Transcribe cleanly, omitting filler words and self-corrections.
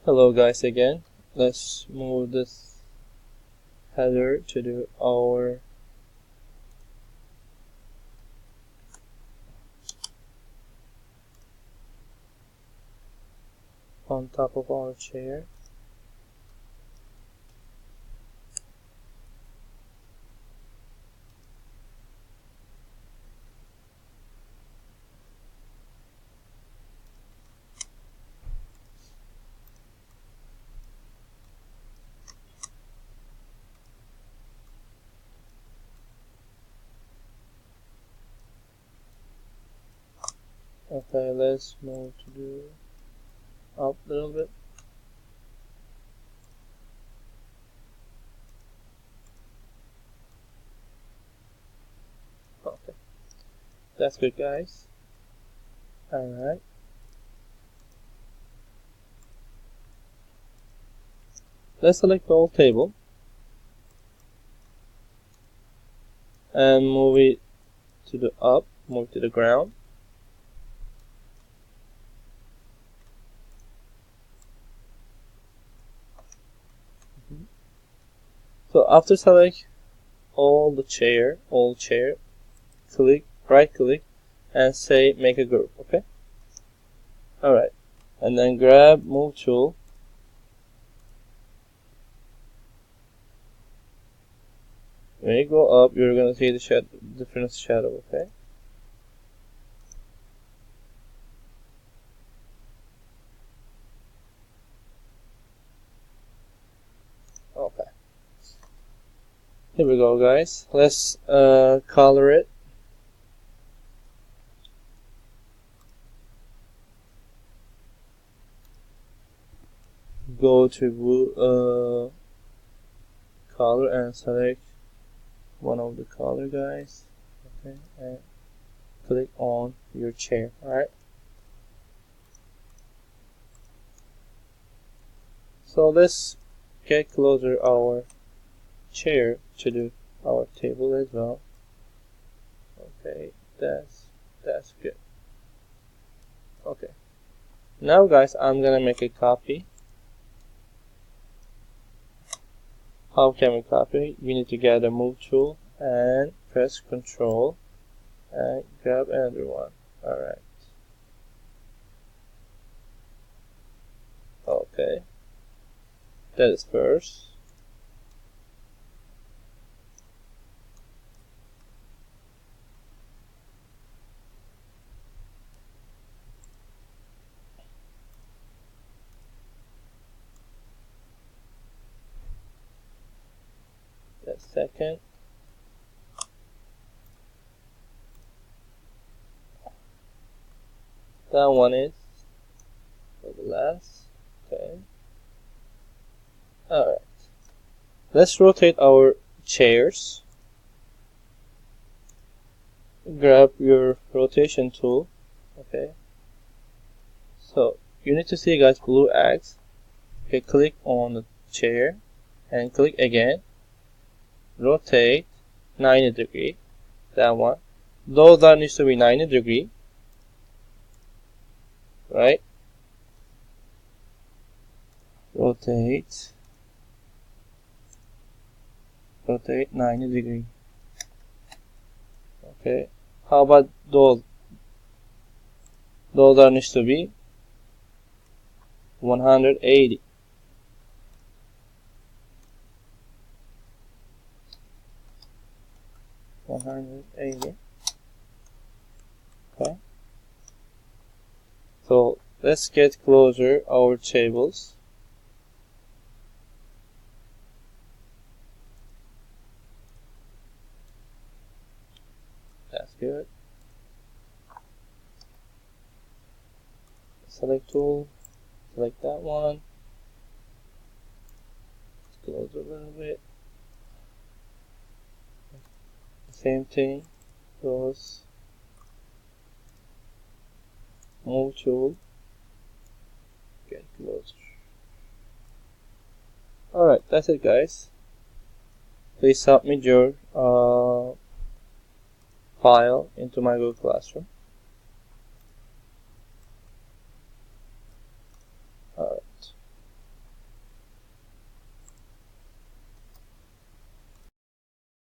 Hello guys again. Let's move this header to our on top of our chair. Okay, let's move to the up a little bit. Okay, that's good guys. Alright. Let's select the whole table and move it to the up, move to the ground. So after select all chair, click, right click and say make a group, okay? Alright. And then grab move tool. When you go up, you're gonna see the different shadow, okay? Okay. Here we go, guys. Let's color it. Go to color and select one of the color, guys. Okay, and click on your chair. Alright. So let's get closer our chair to our table as well. Okay, that's good. Okay. Now guys, I'm gonna make a copy. How can we copy? We need to get a move tool and press Ctrl and grab another one. Alright. Okay. That is first. That's second. That one is for the last. Okay. Alright. Let's rotate our chairs. Grab your rotation tool. Okay. So you need to see, guys, blue X. Okay, click on the chair and click again. Rotate 90 degree. That one. Those that needs to be 90 degree. Right? Rotate 90 degree. Okay. How about those? Those that needs to be 180. Okay. So let's get closer our tables. That's good. Select tool. Select that one. Let's close a little bit. Same thing. Close. Move tool. Get closer. Alright, that's it, guys. Please submit your file into my Google Classroom.